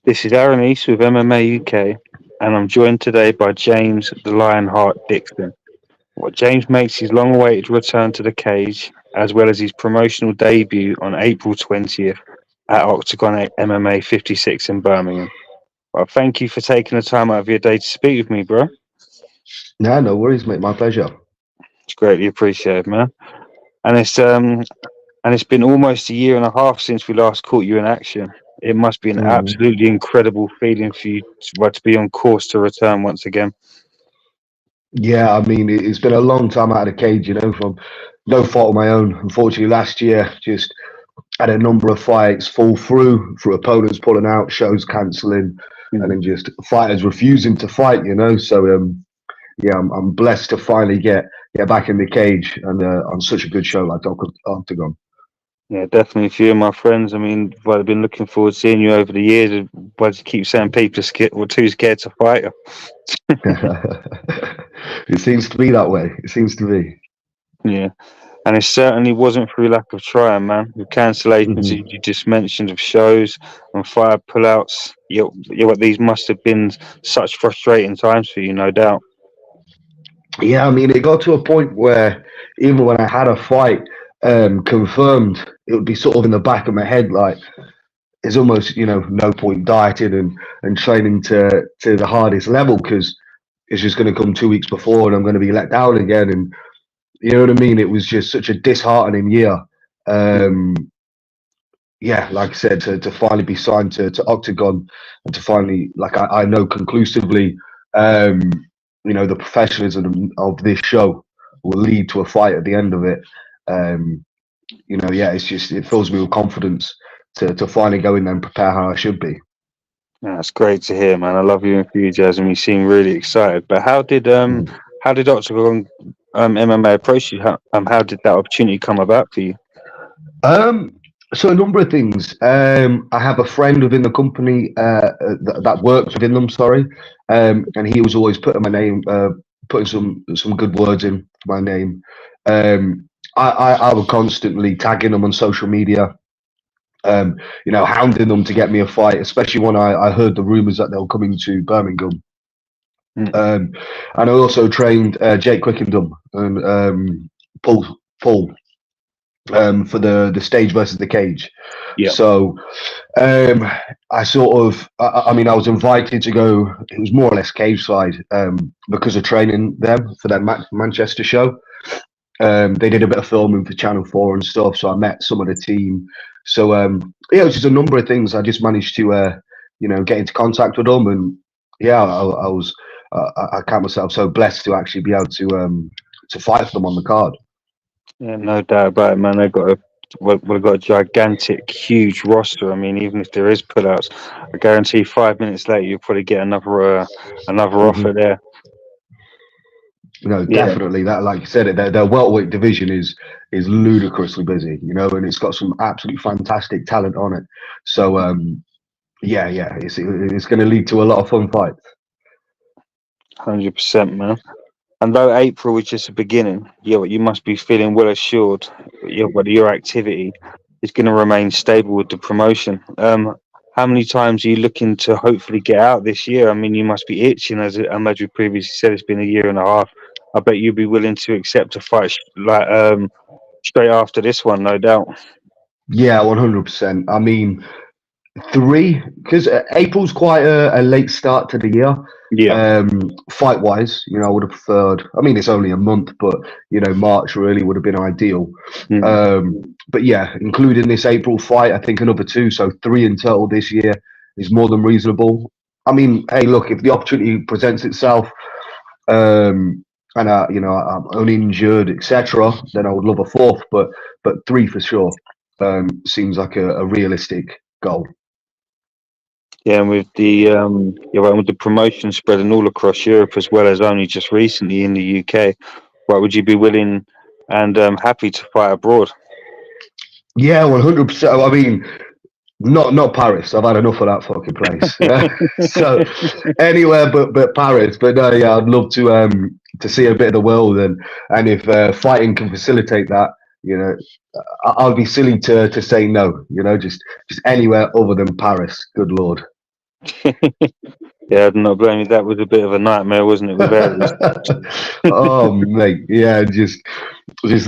This is Aaron East with MMA UK, and I'm joined today by James The Lionheart Dixon. James makes his long-awaited return to the cage, as well as his promotional debut on April 20th at OKTAGON MMA 56 in Birmingham. Well, thank you for taking the time out of your day to speak with me, bro. Yeah, no worries, mate. My pleasure. It's greatly appreciated, man. And it's been almost a year and a half since we last caught you in action. It must be an Mm. absolutely incredible feeling for you to be on course to return once again. Yeah, I mean, it's been a long time out of the cage, from no fault of my own. Unfortunately, last year just had a number of fights fall through opponents pulling out, shows cancelling, and Mm. then just fighters refusing to fight. So, yeah, I'm blessed to finally get back in the cage and on such a good show like Octagon. Yeah, definitely. A few of my friends, well, I've been looking forward to seeing you over the years. But you keep saying people are scared, or too scared to fight. It seems to be that way. It seems to be. Yeah, and it certainly wasn't through lack of trying, man. With cancellations Mhm. you just mentioned of shows and fire pullouts, these must have been such frustrating times for you, no doubt. Yeah, I mean, it got to a point where even when I had a fight confirmed, it would be sort of in the back of my head, like there's almost no point dieting and training to the hardest level because it's just going to come 2 weeks before and I'm going to be let down again. And you know what I mean? It was just such a disheartening year. Mm. Um, yeah, like I said, to finally be signed to Octagon and to finally, like I know conclusively, um, the professionalism of this show will lead to a fight at the end of it. Um, yeah, it fills me with confidence to finally go in there and prepare how I should be. That's great to hear, man. I love your enthusiasm. You seem really excited. But how did Octagon MMA approach you? How did that opportunity come about for you? Um, so a number of things. I have a friend within the company that works within them. Sorry, and he was always putting my name, putting some good words in for my name. Um, I would constantly tagging them on social media. Hounding them to get me a fight, especially when I heard the rumors that they were coming to Birmingham. Mm. Um, and I also trained Jake Quickendom and Paul for the stage versus the cage. Yeah. So I sort of, I mean, I was invited to go. It was more or less cage side because of training them for that Manchester show. They did a bit of filming for Channel 4 and stuff, so I met some of the team. So yeah, it was just a number of things. I just managed to get into contact with them, and yeah, I was I count myself so blessed to actually be able to fight for them on the card. Yeah, no doubt about it, man. We've got a gigantic, huge roster. I mean, even if there is pullouts, I guarantee 5 minutes later you'll probably get another offer Hmm. there. Yeah, Definitely that, like you said, their welterweight division is ludicrously busy, and it's got some absolutely fantastic talent on it. So yeah, it's going to lead to a lot of fun fights. 100%, man. And though April was just the beginning, you must be feeling well assured, whether your activity is going to remain stable with the promotion. How many times are you looking to hopefully get out this year? I mean, you must be itching, as you previously said, it's been a year and a half. I bet you'd be willing to accept a fight straight after this one, no doubt. Yeah, 100%. I mean, three, because April's quite a late start to the year. Yeah. Fight wise, I would have preferred. I mean, it's only a month, but March really would have been ideal. Mm. But yeah, including this April fight, I think another two, so three in total this year is more than reasonable. I mean, hey, look, if the opportunity presents itself, and I'm uninjured, etc., then I would love a fourth, but three for sure seems like a realistic goal. Yeah, and with the promotion spreading all across Europe as well as only just recently in the UK, right? Would you be willing and happy to fight abroad? Yeah, 100%. I mean, not Paris. I've had enough of that fucking place. So anywhere but Paris. But no, yeah, I'd love to see a bit of the world, and if fighting can facilitate that, you know, I'll be silly to say no. Just anywhere other than Paris. Good lord. Yeah, I'm not blaming you. That was a bit of a nightmare, wasn't it, with Aries? Oh mate, yeah, just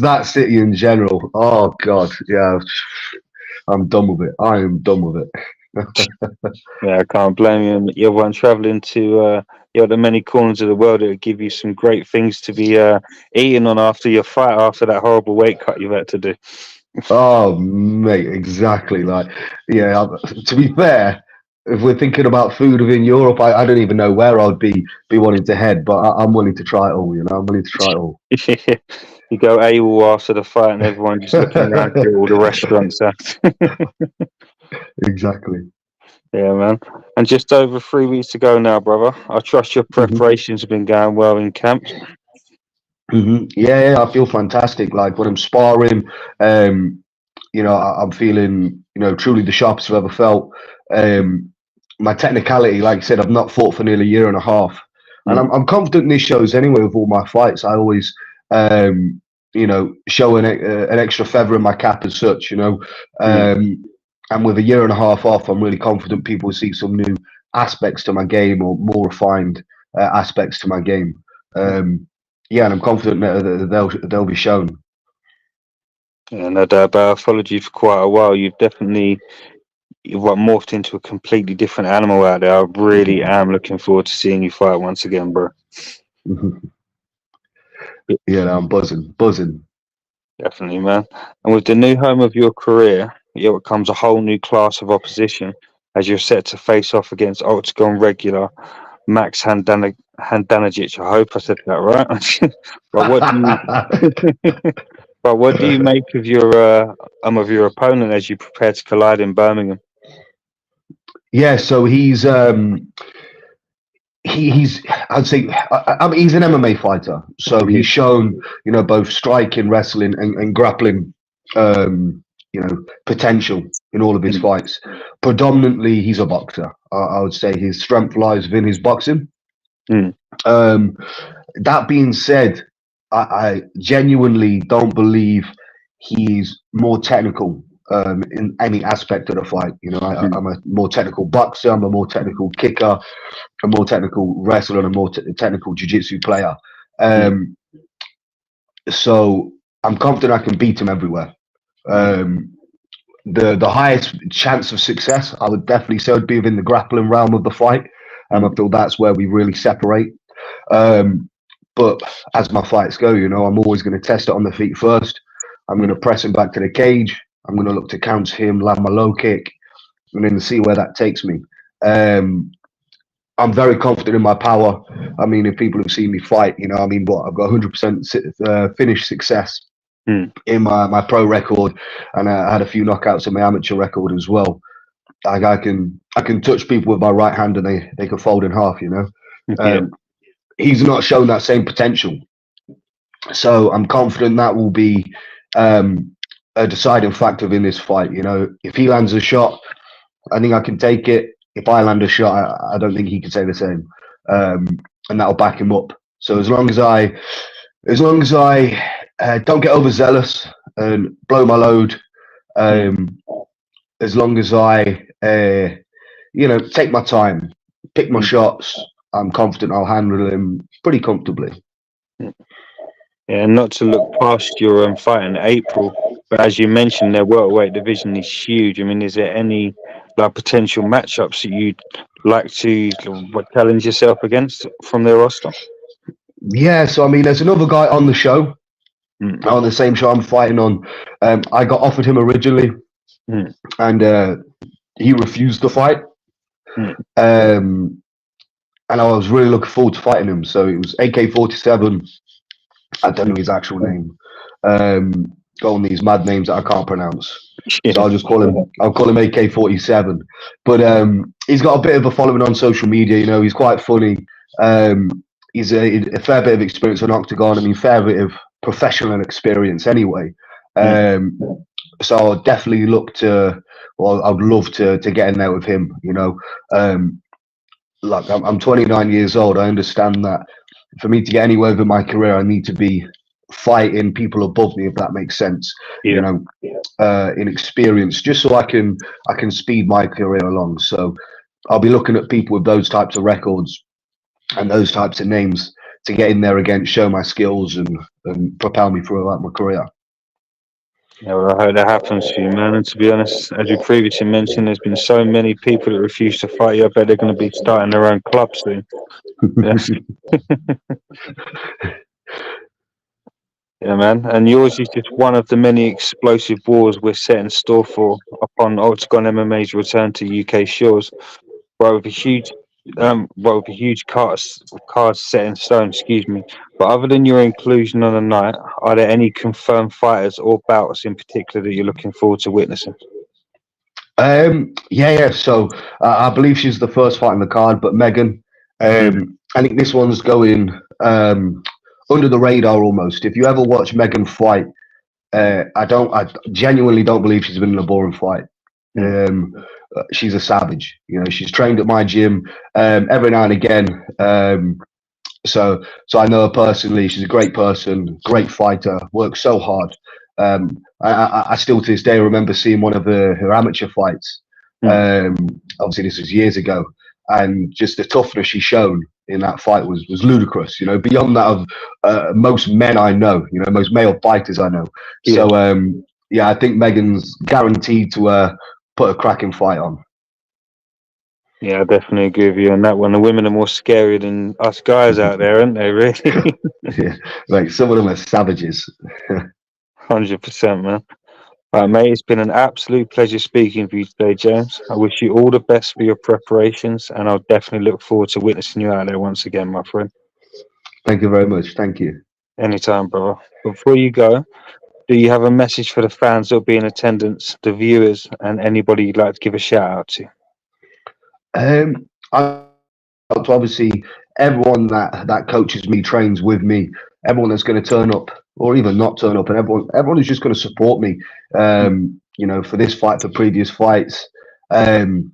that city in general. Oh god, yeah, I'm done with it. I am done with it. Yeah, I can't blame you. And you're one traveling to the many corners of the world. It'll give you some great things to be eating on after your fight, after that horrible weight cut you've had to do. Oh mate, exactly. Like, yeah. To be fair, if we're thinking about food within Europe, I don't even know where I'd be wanting to head, but I'm willing to try it all. You know, I'm willing to try it all. You go AWOL after the fight, and everyone just looking around at all the restaurants. Exactly. Yeah, man. And just over 3 weeks to go now, brother. I trust your Hmm. preparations have been going well in camp. Yeah, yeah, I feel fantastic. Like when I'm sparring, um, I'm feeling, truly the sharpest I've ever felt. Um, my technicality, like I said, I've not fought for nearly a year and a half, and Mm, I'm confident in these shows anyway. With all my fights, I always, show an extra feather in my cap as such. mm, And with a year and a half off, I'm really confident people will see some new aspects to my game or more refined aspects to my game. mm. Um, yeah, and I'm confident that they'll be shown. Yeah, no doubt about it. I followed you for quite a while. You've morphed into a completely different animal out there. I really am looking forward to seeing you fight once again, bro. Yeah, no, I'm buzzing. Definitely, man. And with the new home of your career, comes a whole new class of opposition as you're set to face off against Octagon regular Max Handanagic. I hope I said that right. But what do you but what do you make of your opponent as you prepare to collide in Birmingham? Yeah, so he's I'd say I mean, he's an MMA fighter, so Yeah. he's shown both striking, wrestling, and grappling potential in all of his Mm, fights. Predominantly, he's a boxer. I would say his strength lies within his boxing. mm, Um, that being said, I genuinely don't believe he's more technical in any aspect of the fight. mm, I'm a more technical boxer. I'm a more technical kicker, a more technical wrestler, and a more technical jiu-jitsu player. mm, Um, so I'm confident I can beat him everywhere. mm, Um, the highest chance of success, I would definitely say, would be within the grappling realm of the fight. I mm, feel that's where we really separate. Um, but as my fights go, I'm always going to test it on the feet first. I'm going mm. to press him back to the cage. I'm going to look to counter him, land my low kick, and then see where that takes me. Um, I'm very confident in my power. I mean, if people have seen me fight, I've got 100% finish success Mm. in my pro record, and I had a few knockouts in my amateur record as well. Like I can touch people with my right hand, and they can fold in half. Yeah. Um, he's not shown that same potential. So I'm confident that will be a deciding factor in this fight. If he lands a shot, I think I can take it. If I land a shot, I don't think he can say the same, and that'll back him up. So as long as I don't get overzealous and blow my load, Mm. um, as long as I take my time, pick my Mm. shots, I'm confident I'll handle him pretty comfortably. Mm. Yeah, not to look past your fight in April, but as you mentioned, their welterweight division is huge. I mean, is there any potential matchups that you'd like to challenge yourself against from their roster? Yeah, so I mean, there's another guy on the show, Mm, on the same show I'm fighting on. I got offered him originally, mm, and he refused the fight. mm, Um, and I was really looking forward to fighting him. So it was AK-47. I don't know his actual name. Got on these mad names that I can't pronounce. So yeah. I'll call him AK-47. But he's got a bit of a following on social media. He's quite funny. He's a fair bit of experience on Octagon. I mean, fair bit of professional experience anyway. Mm, Um, so I'll definitely I'd love to get in there with him. Like I'm 29 years old. I understand that for me to get anywhere in my career, I need to be fighting people above me, if that makes sense. You yeah. know, in experience, just so I can speed my career along. So I'll be looking at people with those types of records and those types of names to get in there again, show my skills, and propel me throughout my career. Yeah, well, I hope that happens for you, man. And to be honest, as you previously mentioned, there's been so many people that refuse to fight you. I bet they're going to be starting their own club soon. Yes. Yeah, man. And yours is just one of the many explosive wars we're set in store for upon Octagon MMA's return to UK shores. With a huge, with a huge cards set in stone. Excuse me. But other than your inclusion on the night, are there any confirmed fighters or bouts in particular that you're looking forward to witnessing? Yeah. So I believe she's the first fight on the card, but Megan, I think this one's going under the radar almost. If you ever watch Megan fight, I genuinely don't believe she's been in a boring fight. She's a savage. You know, she's trained at my gym every now and again. So I know her personally. She's a great person, great fighter, works so hard. I still to this day remember seeing one of her amateur fights. Obviously, this was years ago, and just the toughness she shown in that fight was ludicrous. You know, beyond that of most men I know. You know, most male fighters I know. Yeah. So yeah, I think Megan's guaranteed to put a cracking fight on. Yeah, I definitely agree with you on that one. The women are more scary than us guys out there, aren't they, really? Yeah, like some of them are savages. 100%, man. All right, mate, it's been an absolute pleasure speaking with you today, James. I wish you all the best for your preparations, and I'll definitely look forward to witnessing you out there once again, my friend. Thank you very much. Thank you. Anytime, brother. Before you go, do you have a message for the fans that will be in attendance, the viewers, and anybody you'd like to give a shout out to? Obviously everyone that coaches me, trains with me, everyone that's going to turn up or even not turn up, and everyone who's just going to support me. You know, for this fight, for previous fights, and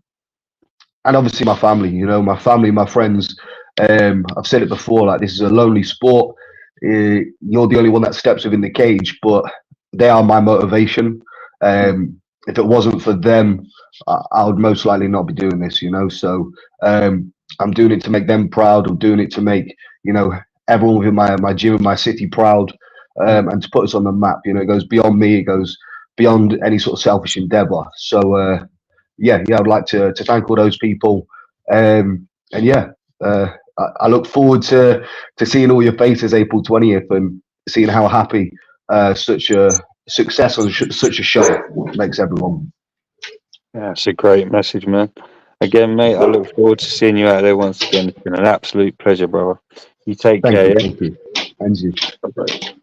obviously my family. You know, my family, my friends. I've said it before. Like, this is a lonely sport. You're the only one that steps within the cage, but they are my motivation. If it wasn't for them, I would most likely not be doing this, you know. So I'm doing it to make them proud. I'm doing it to make, you know, everyone within my gym and my city proud, and to put us on the map. You know, it goes beyond me. It goes beyond any sort of selfish endeavor. So yeah, I'd like to thank all those people, and yeah, I look forward to seeing all your faces April 20th and seeing how happy such a success on such a show makes everyone. Yeah, it's a great message, man. Again, mate, I look forward to seeing you out there once again. It's been an absolute pleasure, brother. You take care, yeah? Thank you. And you. Bye-bye.